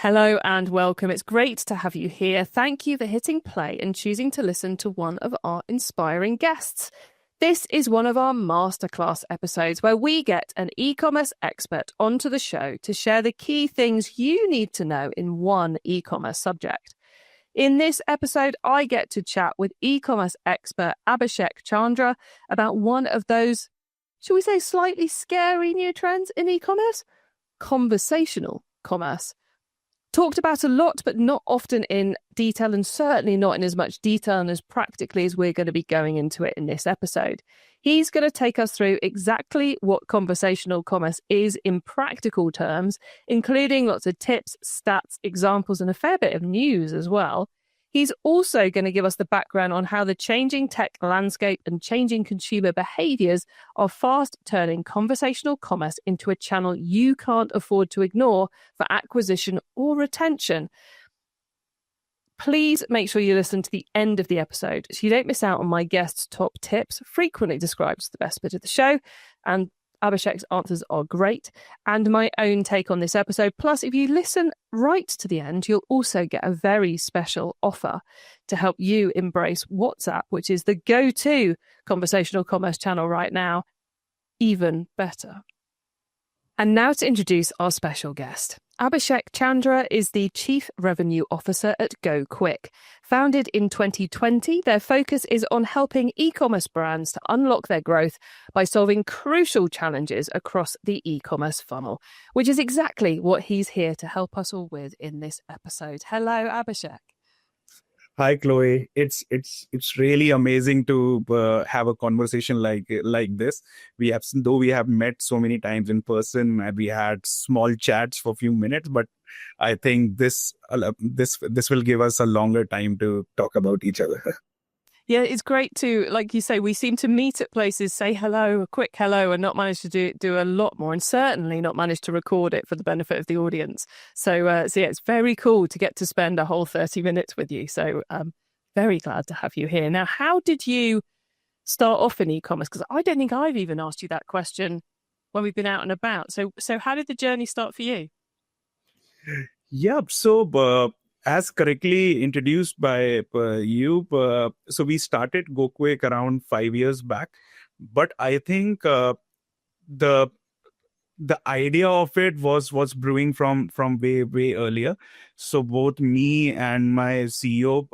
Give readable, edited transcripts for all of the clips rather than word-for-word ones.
Hello and welcome. It's great to have you here. Thank you for hitting play and choosing to listen to one of our inspiring guests. This is one of our masterclass episodes where we get an e-commerce expert onto the show to share the key things you need to know in one e-commerce subject. In this episode, I get to chat with e-commerce expert Abhishek Chandra about one of those, shall we say, slightly scary new trends in e-commerce? Conversational commerce. Talked about a lot, but not often in detail, and certainly not in as much detail and as practically as we're going to be going into it in this episode. He's going to take us through exactly what conversational commerce is in practical terms, including lots of tips, stats, examples, and a fair bit of news as well. He's also going to give us the background on how the changing tech landscape and changing consumer behaviors are fast turning conversational commerce into a channel you can't afford to ignore for acquisition or retention. Please make sure you listen to the end of the episode so you don't miss out on my guest's top tips, frequently described as the best bit of the show, and Abhishek's answers are great, and my own take on this episode. Plus, if you listen right to the end, you'll also get a very special offer to help you embrace WhatsApp, which is the go-to conversational commerce channel right now, even better. And now to introduce our special guest. Abhishek Chandra is the Chief Revenue Officer at GoKwik. Founded in 2020, their focus is on helping e-commerce brands to unlock their growth by solving crucial challenges across the e-commerce funnel, which is exactly what he's here to help us all with in this episode. Hello, Abhishek. Hi, Chloe. It's really amazing to have a conversation like this. Though we have met so many times in person, and we had small chats for a few minutes, but I think this will give us a longer time to talk about each other. Yeah, it's great to, like you say, we seem to meet at places, say hello, a quick hello, and not manage to do a lot more, and certainly not manage to record it for the benefit of the audience. So yeah, it's very cool to get to spend a whole 30 minutes with you. So very glad to have you here. Now, how did you start off in e-commerce? Because I don't think I've even asked you that question when we've been out and about. So how did the journey start for you? Yeah, so as correctly introduced by you, so we started GoKwik around 5 years back, but I think the idea of it was brewing from way earlier. So both me and my CEO,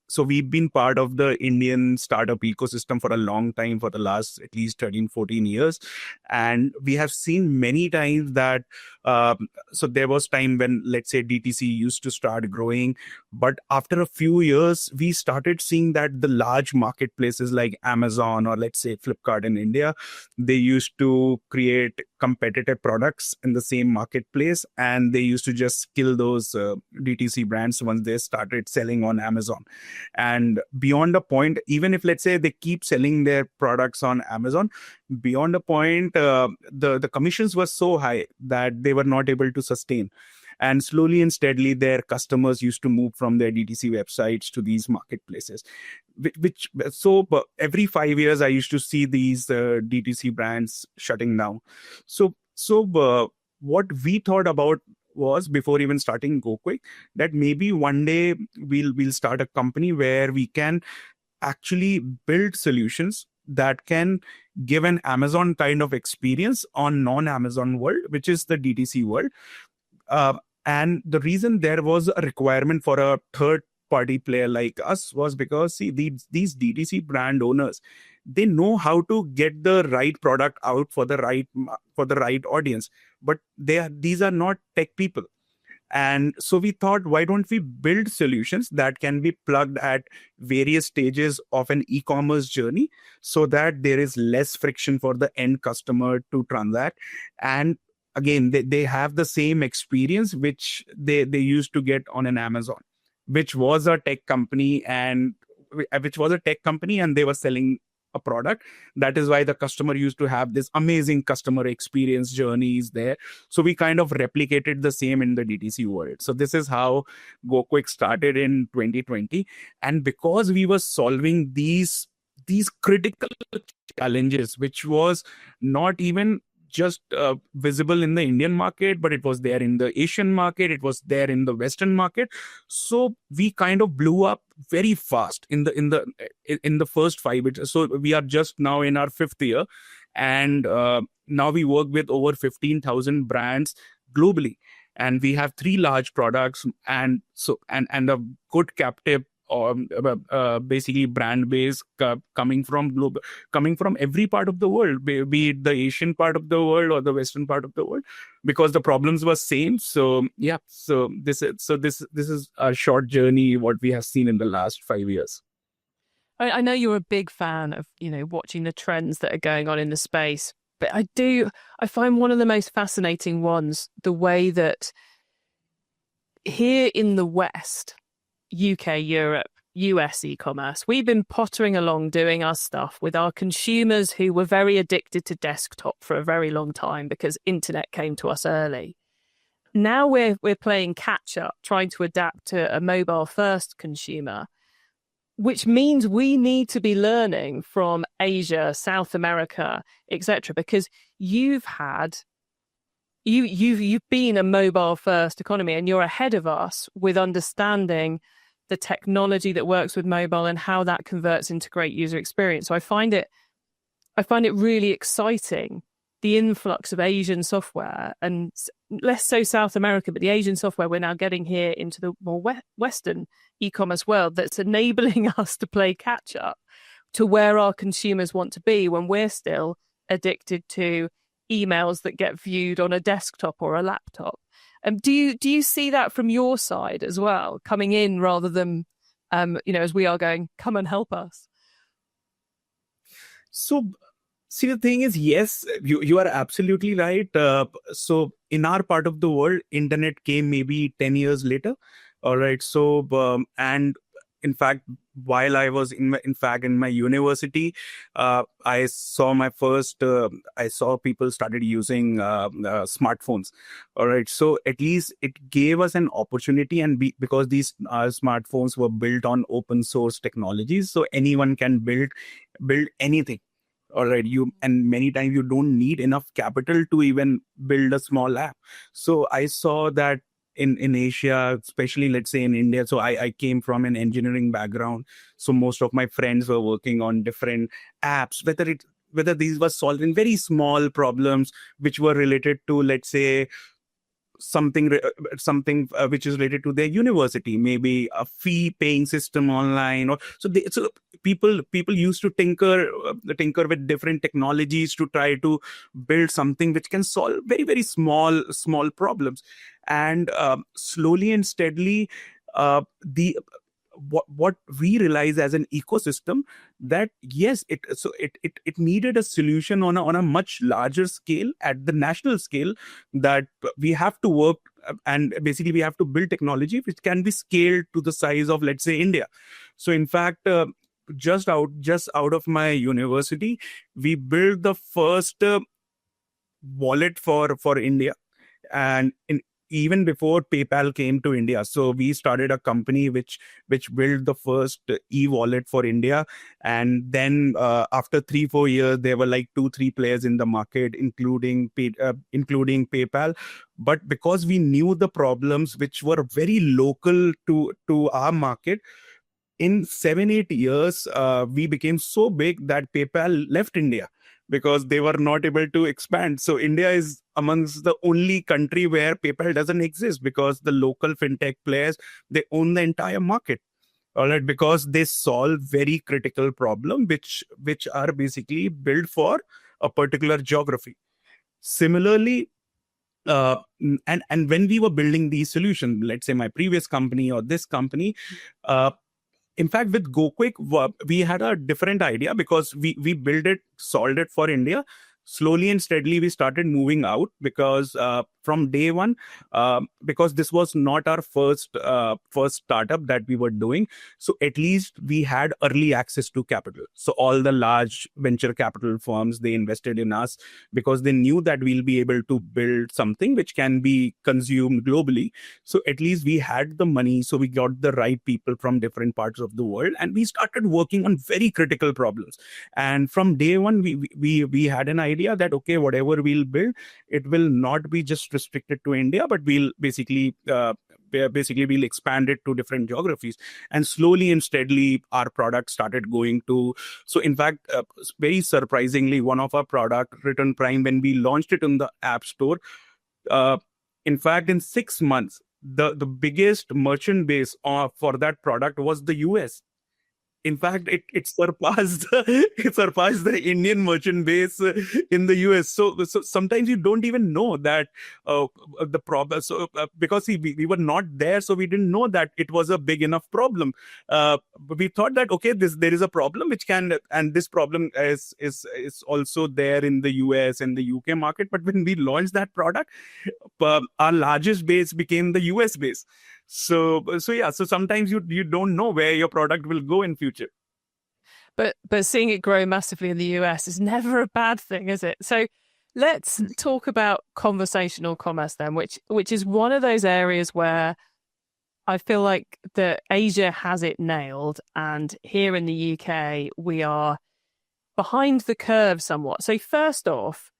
so we've been part of the Indian startup ecosystem for a long time, for the last at least 13-14 years, and we have seen many times that so there was time when, let's say, DTC used to start growing, but after a few years we started seeing that the large marketplaces like Amazon or, let's say, Flipkart in India, they used to create competitive products in the same marketplace, and they used to just kill those DTC brands once they started selling on Amazon. And beyond a point, even if, let's say, they keep selling their products on Amazon, beyond a point, the commissions were so high that they were not able to sustain. And slowly and steadily, their customers used to move from their DTC websites to these marketplaces. So every 5 years, I used to see these DTC brands shutting down. So what we thought about was, before even starting GoKwik, that maybe one day we'll start a company where we can actually build solutions that can give an Amazon kind of experience on non-Amazon world, which is the DTC world. And the reason there was a requirement for a third party player like us was because, see, these DTC brand owners, they know how to get the right product out for the right audience, but these are not tech people. And so we thought, why don't we build solutions that can be plugged at various stages of an e-commerce journey, so that there is less friction for the end customer to transact, and again, they have the same experience which they used to get on an Amazon, which was a tech company, and they were selling a product. That is why the customer used to have this amazing customer experience journeys there. So we kind of replicated the same in the DTC world. So this is how GoKwik started in 2020. And because we were solving these critical challenges, which was not even just visible in the Indian market, but it was there in the Asian market. It was there in the Western market. So we kind of blew up very fast in the first 5 years. So we are just now in our 5th year, and now we work with over 15,000 brands globally, and we have 3 large products, and a good captive, or basically brand base coming from every part of the world, be it the Asian part of the world or the Western part of the world, because the problems were same. So yeah, so this is a short journey what we have seen in the last 5 years. I know you're a big fan of, watching the trends that are going on in the space, but I find one of the most fascinating ones, the way that here in the West, UK, Europe, US e-commerce, we've been pottering along doing our stuff with our consumers who were very addicted to desktop for a very long time because internet came to us early. Now we're playing catch up, trying to adapt to a mobile first consumer, which means we need to be learning from Asia, South America, etc. Because you've been a mobile first economy, and you're ahead of us with understanding the technology that works with mobile and how that converts into great user experience. So I find it really exciting, the influx of Asian software, and less so South America, but the Asian software we're now getting here into the more Western e-commerce world, that's enabling us to play catch up to where our consumers want to be when we're still addicted to emails that get viewed on a desktop or a laptop. Do you see that from your side as well, coming in rather than, as we are going, come and help us? So, see, the thing is, yes, you are absolutely right. So in our part of the world, internet came maybe 10 years later. All right. So, and in fact, while I was in my university, I saw people started using smartphones. All right. So at least it gave us an opportunity, and because these smartphones were built on open source technologies, so anyone can build anything. All right, and many times you don't need enough capital to even build a small app. So I saw that in Asia, especially let's say in India. So I came from an engineering background. So most of my friends were working on different apps, whether these were solving very small problems which were related to, let's say, something which is related to their university, maybe a fee paying system online, or so people used to tinker with different technologies to try to build something which can solve very, very small problems. And slowly and steadily, what we realize as an ecosystem, that yes, it needed a solution on a much larger scale, at the national scale, that we have to work, and basically we have to build technology which can be scaled to the size of, let's say, India. So in fact, just out of my university, we built the first wallet for India, and even before PayPal came to India. So we started a company which built the first e-wallet for India. And then after 3-4 years, there were like 2-3 players in the market, including PayPal. But because we knew the problems which were very local to our market, in 7-8 years, we became so big that PayPal left India, because they were not able to expand. So India is amongst the only country where PayPal doesn't exist, because the local fintech players, they own the entire market. All right, because they solve very critical problem which are basically built for a particular geography. Similarly, and when we were building these solutions, let's say my previous company or this company, in fact, with GoKwik, we had a different idea, because we solved it for India. Slowly and steadily, we started moving out, because from day one, because this was not our first startup that we were doing. So at least we had early access to capital. So all the large venture capital firms, they invested in us because they knew that we'll be able to build something which can be consumed globally. So at least we had the money. So we got the right people from different parts of the world, and we started working on very critical problems. And from day one, we had an idea that, okay, whatever we'll build, it will not be just restricted to India, but we'll basically we'll expand it to different geographies. And slowly and steadily, our product started going to. So in fact, very surprisingly, one of our product, Return Prime, when we launched it in the App Store, in fact, in 6 months, the biggest merchant base for that product was the US. In fact, it surpassed it surpassed the Indian merchant base in the US. So sometimes you don't even know that the problem. So because we were not there, so we didn't know that it was a big enough problem. But we thought that, okay, there is a problem which can, and this problem is also there in the US and the UK market. But when we launched that product, our largest base became the US base. So yeah, so sometimes you don't know where your product will go in future. But seeing it grow massively in the US is never a bad thing, is it? So let's talk about conversational commerce then, which is one of those areas where I feel like that Asia has it nailed, and here in the UK we are behind the curve somewhat. So first off,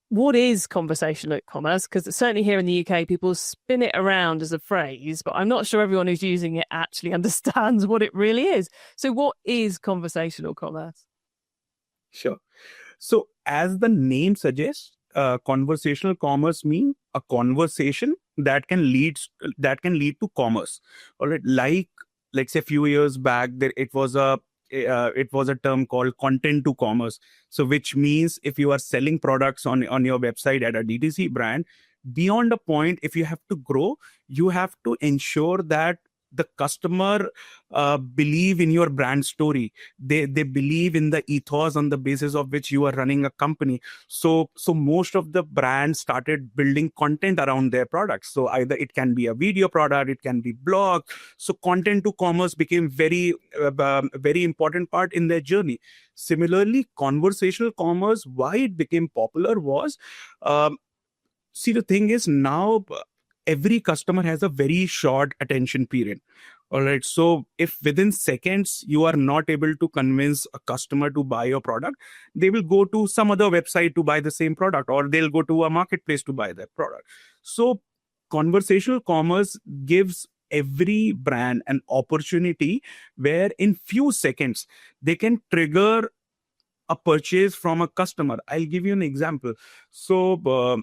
what is conversational commerce? Because certainly here in the UK, people spin it around as a phrase, but I'm not sure everyone who's using it actually understands what it really is. So what is conversational commerce? Sure. So as the name suggests, conversational commerce means a conversation that can lead to commerce. All right. Like say a few years back, it was a term called content to commerce. So which means if you are selling products on your website at a DTC brand, beyond a point, if you have to grow, you have to ensure that the customer believe in your brand story. They believe in the ethos on the basis of which you are running a company. So most of the brands started building content around their products. So either it can be a video product, it can be blog. So content to commerce became very important part in their journey. Similarly, conversational commerce, why it became popular was, see, the thing is now every customer has a very short attention period. All right. So if within seconds you are not able to convince a customer to buy your product, they will go to some other website to buy the same product, or they'll go to a marketplace to buy that product. So conversational commerce gives every brand an opportunity where in few seconds they can trigger a purchase from a customer. I'll give you an example. So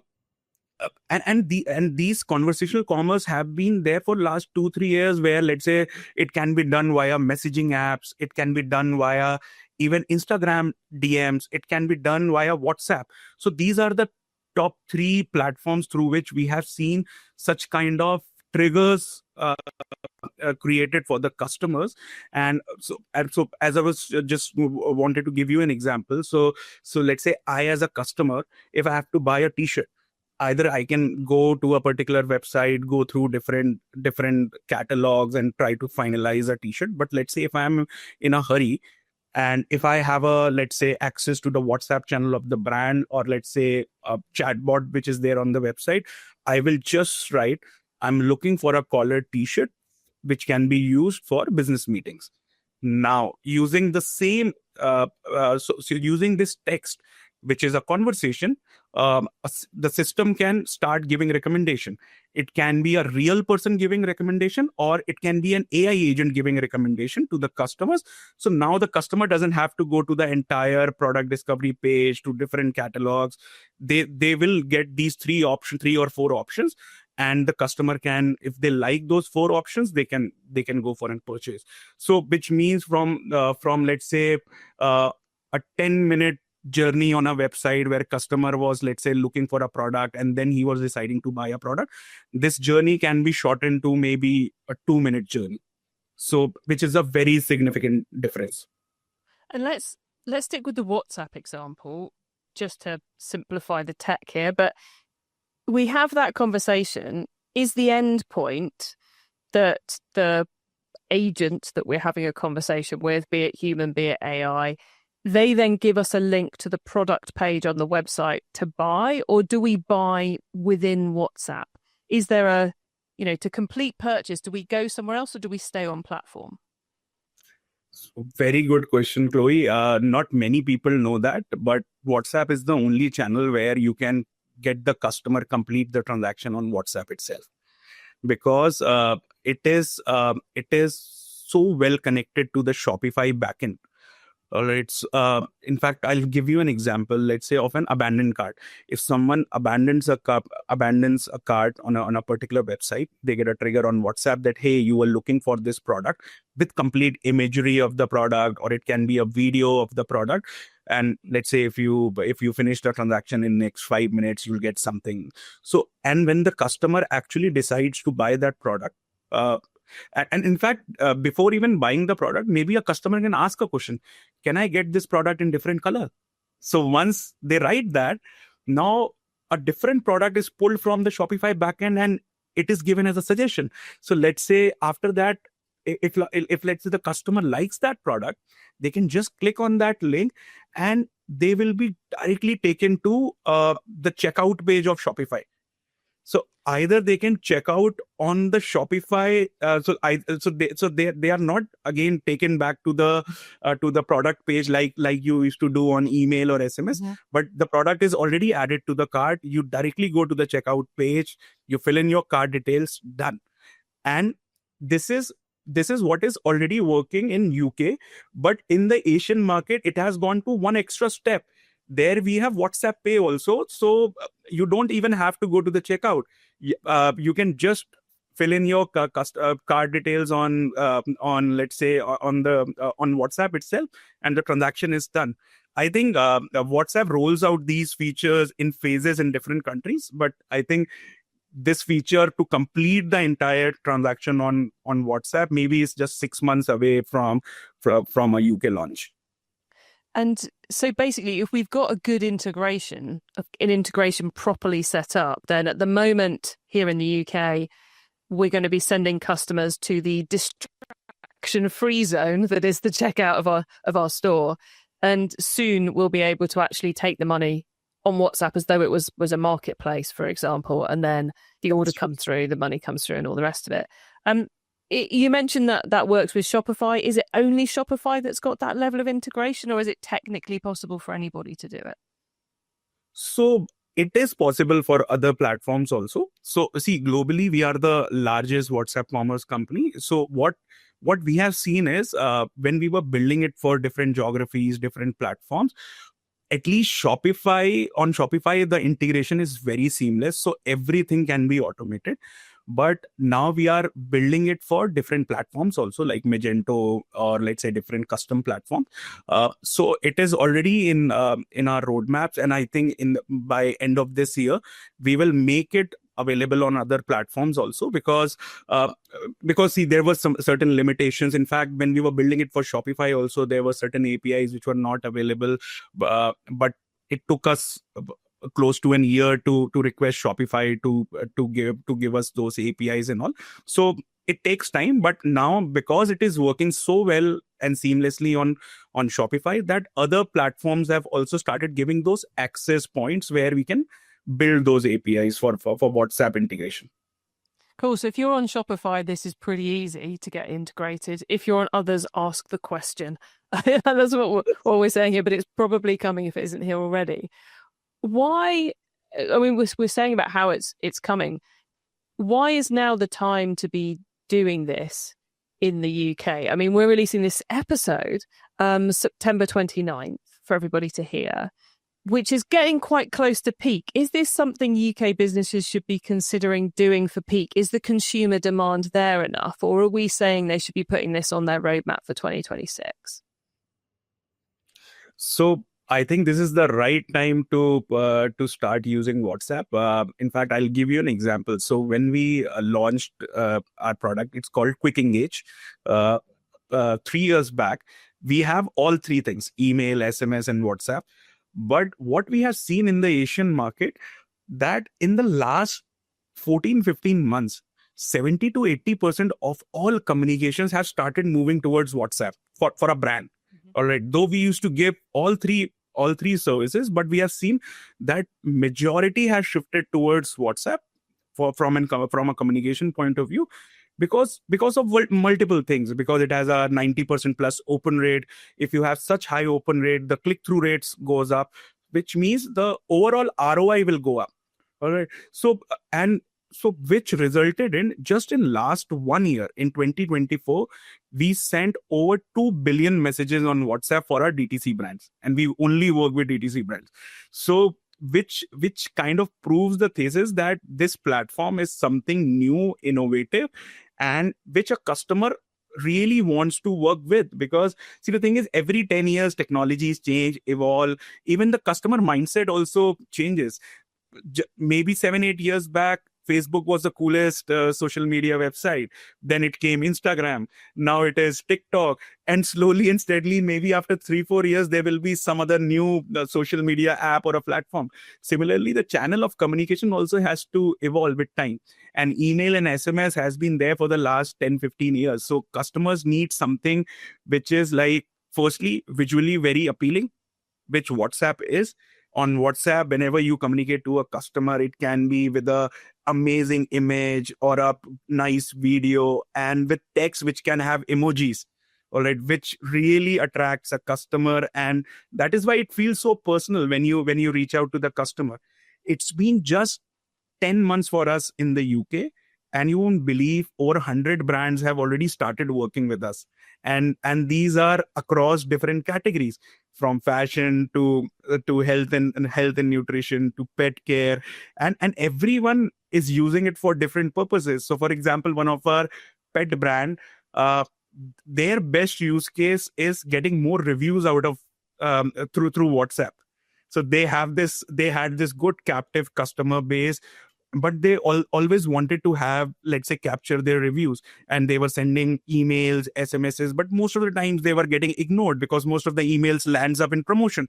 and these conversational commerce have been there for last 2-3 years, where let's say it can be done via messaging apps, it can be done via even Instagram DMs, it can be done via WhatsApp. So these are the top 3 platforms through which we have seen such kind of triggers created for the customers. And so as I was just wanted to give you an example. So let's say I, as a customer, if I have to buy a t-shirt, either I can go to a particular website, go through different catalogs and try to finalize a t-shirt. But let's say if I'm in a hurry, and if I have let's say access to the WhatsApp channel of the brand, or let's say a chatbot which is there on the website, I will just write, I'm looking for a collared t-shirt which can be used for business meetings. Now, using the same, so using this text, which is a conversation, the system can start giving recommendation. It can be a real person giving recommendation, or it can be an AI agent giving recommendation to the customers. So now the customer doesn't have to go to the entire product discovery page to different catalogs. They will get these 3 or 4 options. And the customer can, if they like those 4 options, they can go for and purchase. So which means from let's say a 10-minute journey on a website where customer was, let's say, looking for a product and then he was deciding to buy a product, this journey can be shortened to maybe a 2-minute journey. So which is a very significant difference. And let's stick with the WhatsApp example just to simplify the tech here. But we have that conversation. Is the end point that the agent that we're having a conversation with, be it human, be it AI, they then give us a link to the product page on the website to buy, or do we buy within WhatsApp? Is there a, to complete purchase, do we go somewhere else or do we stay on platform? Very good question, Chloe. Not many people know that, but WhatsApp is the only channel where you can get the customer complete the transaction on WhatsApp itself, because it is so well connected to the Shopify backend. All right. In fact, I'll give you an example. Let's say of an abandoned cart. If someone abandons a cart on a particular website, they get a trigger on WhatsApp that, hey, you were looking for this product with complete imagery of the product, or it can be a video of the product. And let's say if you finish the transaction in next 5 minutes, you'll get something. So, and when the customer actually decides to buy that product, and in fact, before even buying the product, maybe a customer can ask a question: can I get this product in different color? So once they write that, now a different product is pulled from the Shopify backend and it is given as a suggestion. So let's say after that, if let's say the customer likes that product, they can just click on that link and they will be directly taken to the checkout page of Shopify. So either they can check out on the Shopify, so they are not again taken back to the product page like you used to do on email or SMS, but the product is already added to the cart. You directly go to the checkout page, you fill in your cart details, done. And this is what is already working in UK, but in the Asian market, it has gone to one extra step. There we have WhatsApp Pay also, so you don't even have to go to the checkout. You can just fill in your card details on let's say on WhatsApp itself, and the transaction is done. I think WhatsApp rolls out these features in phases in different countries, but I think this feature to complete the entire transaction on WhatsApp maybe is just 6 months away from a UK launch. And so basically, if we've got a good integration, an integration properly set up, then at the moment here in the UK, we're going to be sending customers to the distraction-free zone that is the checkout of our store. And soon we'll be able to actually take the money on WhatsApp as though it was a marketplace, for example, and then the order comes through, the money comes through, and all the rest of it. You mentioned that works with Shopify. Is it only Shopify that's got that level of integration, or is it technically possible for anybody to do it? So it is possible for other platforms also. So see, globally, we are the largest WhatsApp commerce company. So what we have seen is when we were building it for different geographies, different platforms, at least Shopify, the integration is very seamless. So everything can be automated. But now we are building it for different platforms also, like Magento or let's say different custom platforms. So it is already in our roadmaps, and I think by end of this year we will make it available on other platforms also, because see, there were some certain limitations. In fact, when we were building it for Shopify also, there were certain APIs which were not available, but it took us close to an year to request Shopify to give us those APIs and all. So it takes time, but now because it is working so well and seamlessly on Shopify, that other platforms have also started giving those access points where we can build those APIs for WhatsApp integration. Cool. So if you're on Shopify, this is pretty easy to get integrated. If you're on others, ask the question. That's what we're saying here, but it's probably coming if it isn't here already. Why? I mean, we're saying about how it's coming. Why is now the time to be doing this in the UK? I mean, we're releasing this episode September 29th for everybody to hear, which is getting quite close to peak. Is this something UK businesses should be considering doing for peak? Is the consumer demand there enough, or are we saying they should be putting this on their roadmap for 2026? So I think this is the right time to start using WhatsApp. In fact, I'll give you an example. So when we launched our product, it's called Quick Engage. 3 years back, we have all three things: email, SMS, and WhatsApp. But what we have seen in the Asian market, that in the last 14-15 months, 70 to 80% of all communications have started moving towards WhatsApp for a brand. All right. Though we used to give all three services, but we have seen that majority has shifted towards WhatsApp from a communication point of view, because of multiple things, because it has a 90% plus open rate. If you have such high open rate, the click-through rates goes up, which means the overall ROI will go up. All right. So which resulted in, just in last 1 year, in 2024, we sent over 2 billion messages on WhatsApp for our DTC brands, and we only work with DTC brands. So which kind of proves the thesis that this platform is something new, innovative, and which a customer really wants to work with. Because see, the thing is, every 10 years technologies change, evolve. Even the customer mindset also changes. Maybe 7-8 years back, Facebook was the coolest social media website. Then it came Instagram. Now it is TikTok. And slowly and steadily, maybe after 3-4 years, there will be some other new social media app or a platform. Similarly, the channel of communication also has to evolve with time. And email and SMS has been there for the last 10-15 years. So customers need something which is like, firstly, visually very appealing, which WhatsApp is. On WhatsApp, whenever you communicate to a customer, it can be with a amazing image or a nice video, and with text which can have emojis, all right, which really attracts a customer. And that is why it feels so personal when you reach out to the customer. It's been just 10 months for us in the UK, and you won't believe over 100 brands have already started working with us. And these are across different categories, from fashion to health and health and nutrition to pet care, and everyone is using it for different purposes. So for example, one of our pet brand, their best use case is getting more reviews out of through WhatsApp. So they had this good captive customer base, but they always wanted to have, let's say, capture their reviews, and they were sending emails, SMSs, but most of the times they were getting ignored because most of the emails lands up in promotion.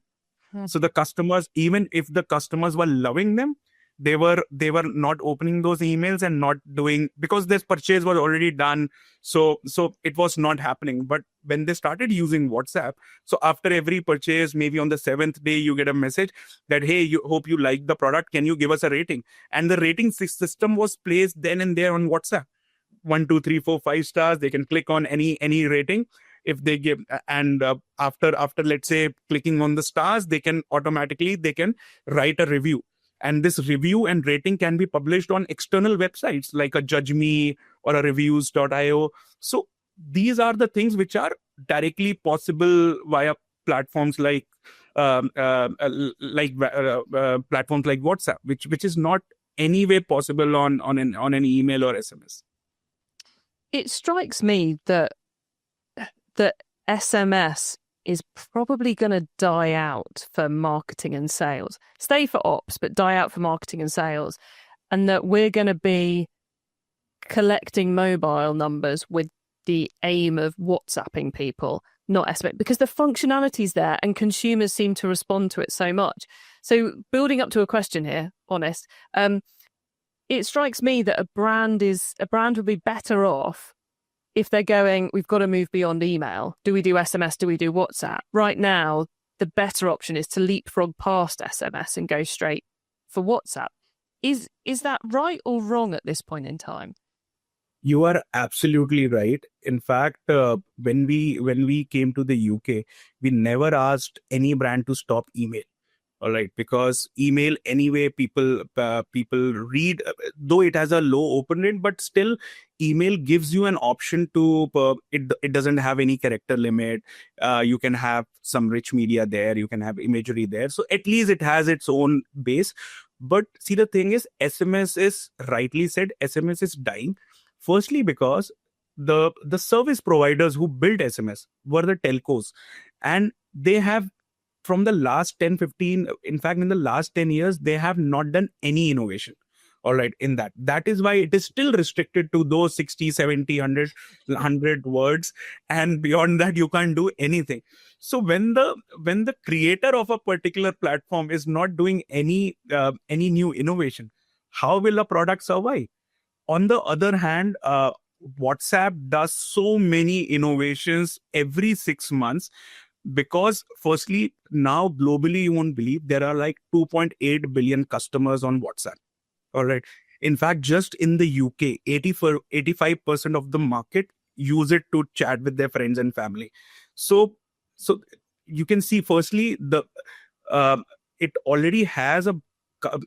So the customers, even if the customers were loving them, they were not opening those emails and not doing, because this purchase was already done. So it was not happening. But when they started using WhatsApp, so after every purchase, maybe on the 7th day, you get a message that, hey, hope you like the product. Can you give us a rating? And the rating system was placed then and there on WhatsApp. 1, 2, 3, 4, 5 stars. They can click on any rating. If they give, and after let's say clicking on the stars, they can write a review. And this review and rating can be published on external websites like a Judge Me or a reviews.io. So these are the things which are directly possible via platforms like platforms like WhatsApp, which is not any way possible on an email or SMS. It strikes me that SMS is probably going to die out for marketing and sales. Stay for ops, but die out for marketing and sales. And that we're going to be collecting mobile numbers with the aim of WhatsApping people, not SMS, because the functionality's there and consumers seem to respond to it so much. So building up to a question here, honest, it strikes me that a brand would be better off if they're going, we've got to move beyond email. Do we do SMS? Do we do WhatsApp? Right now, the better option is to leapfrog past SMS and go straight for WhatsApp. Is that right or wrong at this point in time? You are absolutely right. In fact, when we came to the UK, we never asked any brand to stop email. All right, because email anyway, people read, though it has a low open rate, but still email gives you an option to, it doesn't have any character limit. You can have some rich media there, you can have imagery there. So at least it has its own base. But see, the thing is, SMS is, rightly said, SMS is dying. Firstly, because the service providers who built SMS were the telcos, and they have, from the last 10-15, in fact, in the last 10 years, they have not done any innovation. All right, in that is why it is still restricted to those 60, 70, 100 words, and beyond that you can't do anything. So when the creator of a particular platform is not doing any new innovation, how will a product survive? On the other hand, WhatsApp does so many innovations every 6 months, because firstly, now globally, you won't believe, there are like 2.8 billion customers on WhatsApp. All right. In fact, just in the UK, 85% of the market use it to chat with their friends and family. So you can see, firstly, uh, it already has a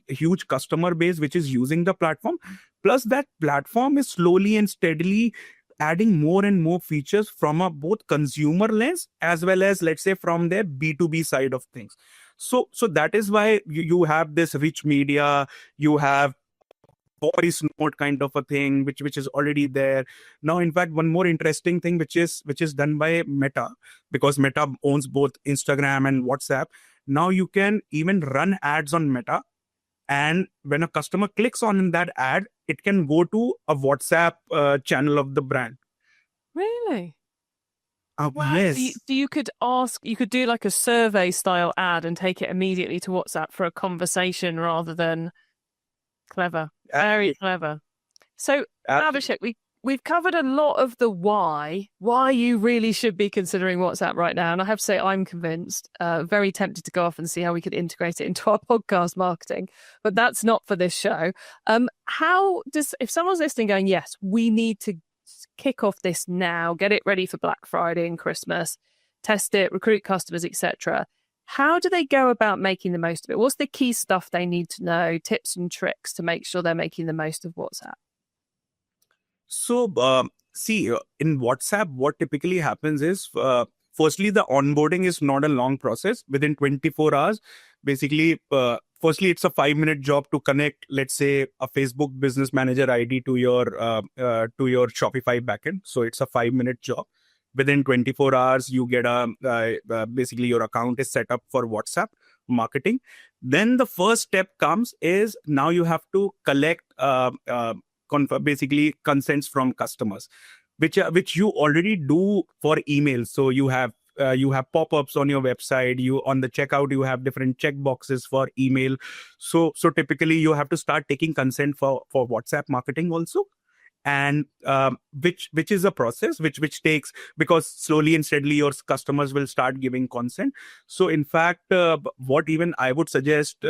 huge customer base which is using the platform. Plus, that platform is slowly and steadily adding more and more features from a both consumer lens as well as, let's say, from their B2B side of things. So that is why you have this rich media, you have voice note kind of a thing which is already there now. In fact, one more interesting thing which is done by Meta, because Meta owns both Instagram and WhatsApp. Now you can even run ads on Meta, and when a customer clicks on that ad, it can go to a WhatsApp channel of the brand. Really? Wow. Yes. So you could do like a survey style ad and take it immediately to WhatsApp for a conversation rather than clever. Very clever. So, Abhishek, we've covered a lot of the why you really should be considering WhatsApp right now. And I have to say, I'm convinced, very tempted to go off and see how we could integrate it into our podcast marketing. But that's not for this show. If someone's listening going, yes, we need to kick off this now, get it ready for Black Friday and Christmas, test it, recruit customers, etc. How do they go about making the most of it? What's the key stuff they need to know, tips and tricks to make sure they're making the most of WhatsApp? So, see, in WhatsApp, what typically happens is, firstly, the onboarding is not a long process. Within 24 hours, basically, firstly, it's a 5-minute job to connect, let's say, a Facebook Business Manager ID to your Shopify backend. So it's a 5-minute job. Within 24 hours, you get basically your account is set up for WhatsApp marketing. Then the first step comes is, now you have to collect basically consents from customers, which you already do for email. So you have pop-ups on your website. You on the checkout, you have different check boxes for email. So typically you have to start taking consent for WhatsApp marketing also. And which is a process which takes, because slowly and steadily your customers will start giving consent. So in fact, what even I would suggest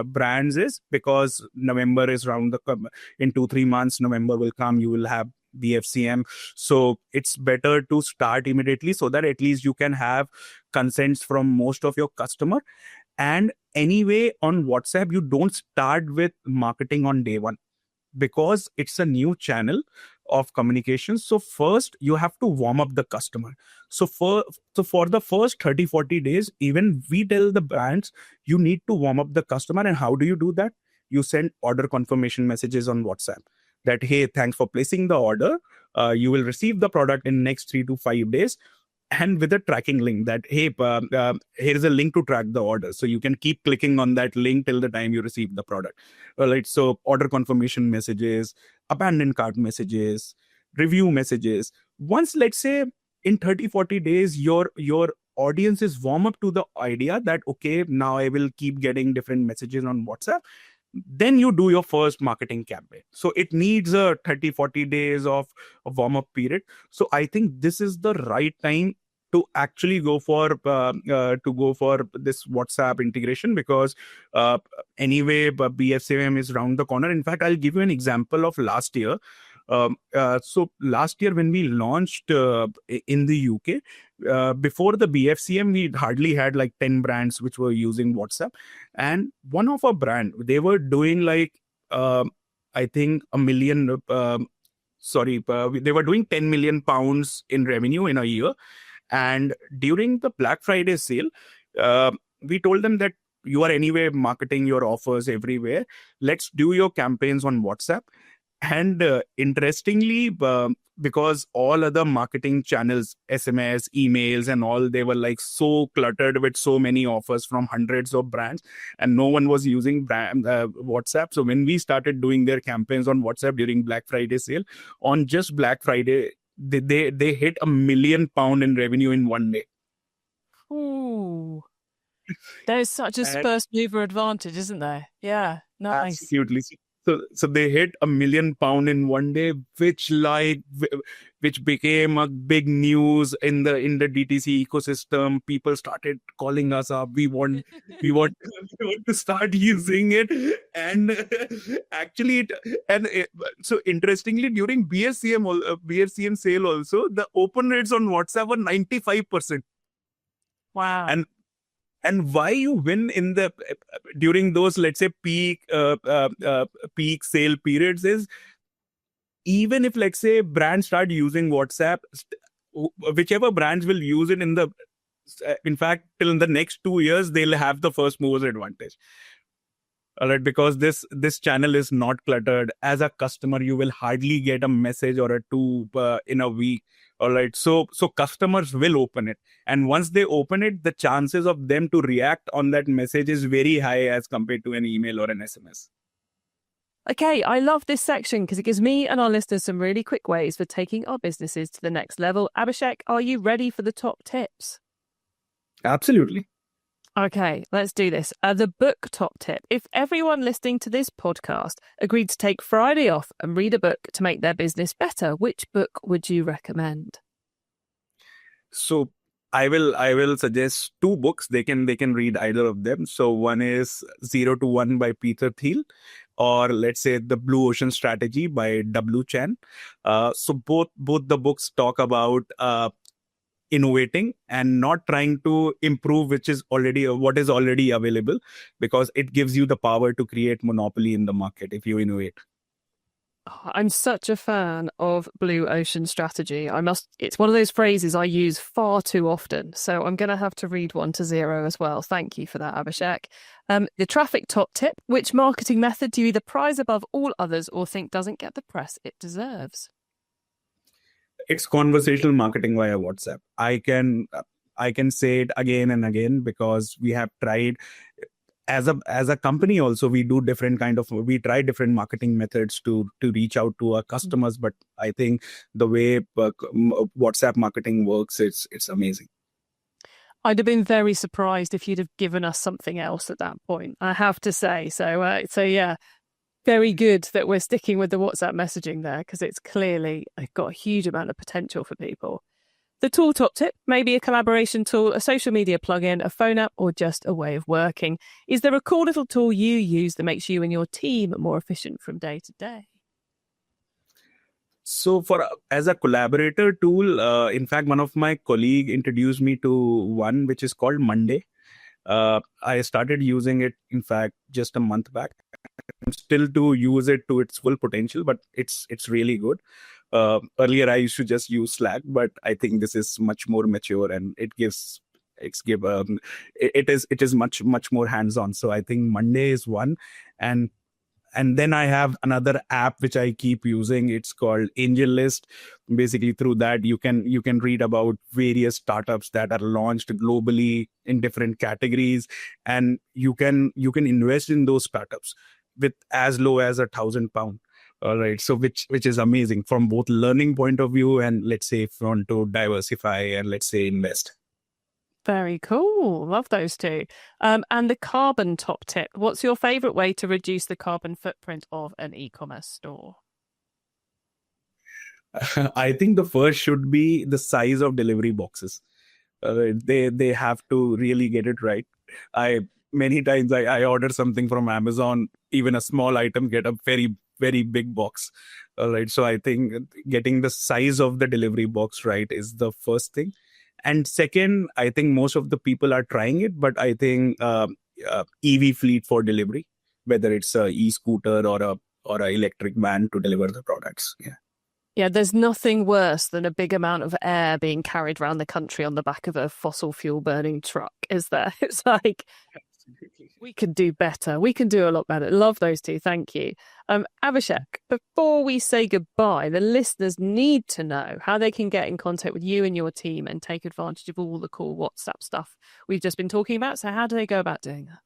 brands is, because November is in 2-3 months, November will come, you will have BFCM. So it's better to start immediately, so that at least you can have consents from most of your customer. And anyway, on WhatsApp, you don't start with marketing on day one, because it's a new channel of communication. So first you have to warm up the customer. So for the first 30-40 days, even we tell the brands, you need to warm up the customer. And how do you do that? You send order confirmation messages on WhatsApp that, hey, thanks for placing the order. You will receive the product in next 3 to 5 days. And with a tracking link that, hey, here's a link to track the order. So you can keep clicking on that link till the time you receive the product. All right. So order confirmation messages, abandoned cart messages, review messages. Once, let's say, in 30-40 days, your audience is warm up to the idea that, okay, now I will keep getting different messages on WhatsApp. Then you do your first marketing campaign. So it needs a 30-40 days of a warm-up period. So I think this is the right time to actually go for this WhatsApp integration, because anyway, BFCM is around the corner. In fact, I'll give you an example of last year. So last year when we launched in the UK, before the BFCM, we hardly had like 10 brands which were using WhatsApp. And one of our brand, they were doing like, I think they were doing 10 million pounds in revenue in a year. And during the Black Friday sale, we told them that you are anyway marketing your offers everywhere. Let's do your campaigns on WhatsApp. And interestingly, because all other marketing channels, SMS, emails, and all, they were like so cluttered with so many offers from hundreds of brands, and no one was using WhatsApp. So when we started doing their campaigns on WhatsApp during Black Friday sale, on just Black Friday, they hit £1 million in revenue in one day. Ooh. There's such a first mover advantage, isn't there? Yeah, nice. Absolutely. So they hit £1 million in one day, which became a big news in the DTC ecosystem. People started calling us up. We want we want to start using it. And actually, so interestingly, during BSCM sale also, the open rates on WhatsApp were 95%. Wow. And why you win in the during those, let's say, peak sale periods is, even if, let's say, brands start using WhatsApp, whichever brands will use it in fact, till the next 2 years, they'll have the first movers advantage. All right, because this channel is not cluttered. As a customer, you will hardly get a message or a two in a week. All right, so customers will open it, and once they open it, the chances of them to react on that message is very high as compared to an email or an SMS. Okay, I love this section because it gives me and our listeners some really quick ways for taking our businesses to the next level. Abhishek, are you ready for the top tips? Absolutely. Okay, let's do this. The book top tip. If everyone listening to this podcast agreed to take Friday off and read a book to make their business better, which book would you recommend? So I will suggest two books. They can read either of them. So one is 0 to 1 by Peter Thiel, or let's say The Blue Ocean Strategy by W. Chan. So both the books talk about innovating and not trying to improve what is already available, because it gives you the power to create monopoly in the market if you innovate. I'm such a fan of Blue Ocean Strategy. It's one of those phrases I use far too often. So I'm going to have to read 1 to 0 as well. Thank you for that, Abhishek. The traffic top tip. Which marketing method do you either prize above all others or think doesn't get the press it deserves? It's conversational marketing via WhatsApp. I can say it again and again, because we have tried as a company also. We try different marketing methods to reach out to our customers, but I think the way WhatsApp marketing works, it's amazing. I'd have been very surprised if you'd have given us something else at that point, I have to say. So yeah, very good that we're sticking with the WhatsApp messaging there, because it's clearly got a huge amount of potential for people. The tool top tip, maybe a collaboration tool, a social media plugin, a phone app, or just a way of working. Is there a cool little tool you use that makes you and your team more efficient from day to day? So as a collaborator tool, in fact, one of my colleague introduced me to one which is called Monday. I started using it, in fact, just a month back. I'm still to use it to its full potential, but it's really good. Earlier, I used to just use Slack, but I think this is much more mature, and it is much more hands-on. So I think Monday is one, and then I have another app which I keep using. It's called Angel List. Basically, through that you can read about various startups that are launched globally in different categories, and you can invest in those startups with as low as £1,000. All right, so which is amazing from both learning point of view and, let's say, if you want to diversify and, let's say, invest. Very cool. Love those two. And the carbon top tip. What's your favorite way to reduce the carbon footprint of an e-commerce store? I think the first should be the size of delivery boxes. They have to really get it right. Many times I order something from Amazon, even a small item, get a very, very big box. All right. So I think getting the size of the delivery box right is the first thing. And second, I think most of the people are trying it, but I think EV fleet for delivery, whether it's a e-scooter or a electric van to deliver the products. Yeah. Yeah, there's nothing worse than a big amount of air being carried around the country on the back of a fossil fuel burning truck, is there? It's like, We can do better. We can do a lot better. Love those two. Thank you. Abhishek, before we say goodbye, the listeners need to know how they can get in contact with you and your team and take advantage of all the cool WhatsApp stuff we've just been talking about. So how do they go about doing that?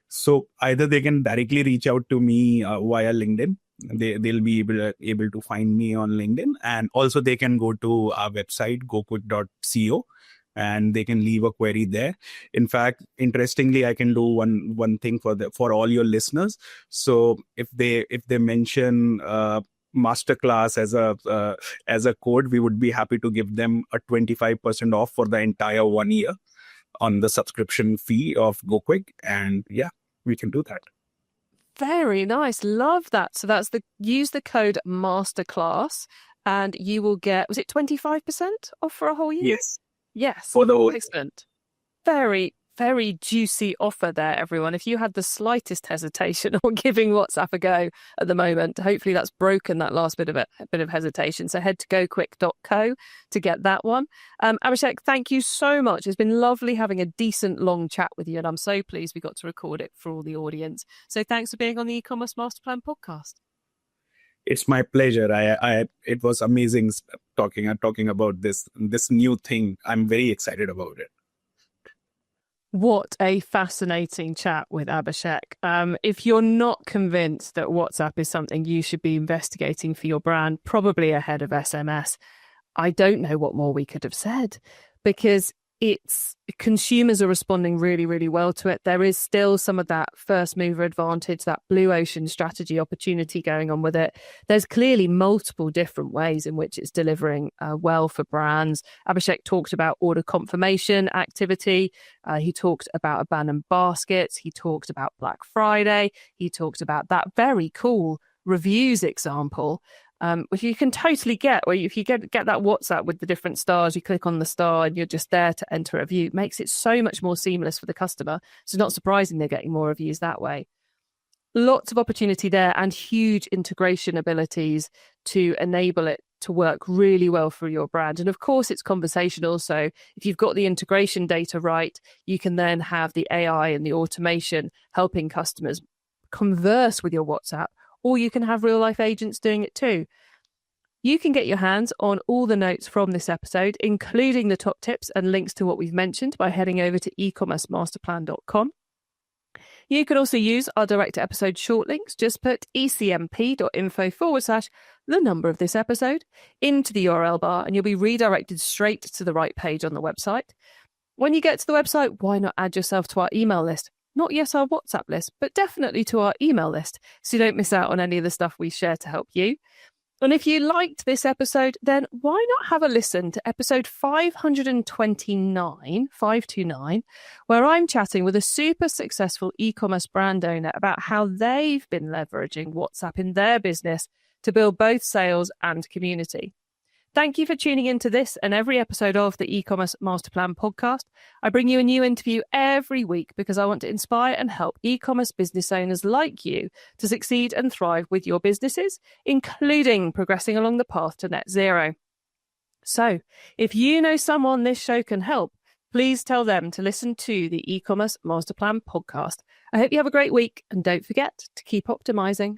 So either they can directly reach out to me via LinkedIn. They'll be able to find me on LinkedIn, and also they can go to our website gokwik.co and they can leave a query there. In fact, interestingly, I can do one thing for all your listeners. So if they mention Masterclass as a code, we would be happy to give them a 25% off for the entire 1 year on the subscription fee of GoKwik. And yeah, we can do that. Very nice. Love that. So that's use the code Masterclass and you will get, was it 25% off for a whole year? Yes. Yes. For the whole. Excellent. Very, very juicy offer there, everyone. If you had the slightest hesitation on giving WhatsApp a go at the moment, hopefully that's broken that last bit of hesitation. So head to GoKwik.co to get that one. Abhishek, thank you so much. It's been lovely having a decent long chat with you, and I'm so pleased we got to record it for all the audience. So thanks for being on the e-commerce master plan podcast. It's my pleasure. It was amazing talking about this new thing. I'm very excited about it. What a fascinating chat with Abhishek. If you're not convinced that WhatsApp is something you should be investigating for your brand, probably ahead of SMS, I don't know what more we could have said, because consumers are responding really, really well to it. There is still some of that first mover advantage, that blue ocean strategy opportunity going on with it. There's clearly multiple different ways in which it's delivering well for brands. Abhishek talked about order confirmation activity. He talked about abandoned baskets. He talked about Black Friday. He talked about that very cool reviews example, which you can totally get, where if you get that WhatsApp with the different stars, you click on the star and you're just there to enter a review. It makes it so much more seamless for the customer. So it's not surprising they're getting more reviews that way. Lots of opportunity there and huge integration abilities to enable it to work really well for your brand. And of course, it's conversational. So if you've got the integration data right, you can then have the AI and the automation helping customers converse with your WhatsApp, or you can have real life agents doing it too. You can get your hands on all the notes from this episode, including the top tips and links to what we've mentioned, by heading over to ecommercemasterplan.com. You can also use our direct episode short links. Just put ecmp.info/the number of this episode into the URL bar and you'll be redirected straight to the right page on the website. When you get to the website, why not add yourself to our email list? Not yet our WhatsApp list, but definitely to our email list, so you don't miss out on any of the stuff we share to help you. And if you liked this episode, then why not have a listen to episode 529, where I'm chatting with a super successful e-commerce brand owner about how they've been leveraging WhatsApp in their business to build both sales and community. Thank you for tuning into this and every episode of the e-commerce master plan podcast. I bring you a new interview every week because I want to inspire and help e-commerce business owners like you to succeed and thrive with your businesses, including progressing along the path to net zero. So if you know someone this show can help, please tell them to listen to the e-commerce master plan podcast. I hope you have a great week, and don't forget to keep optimizing.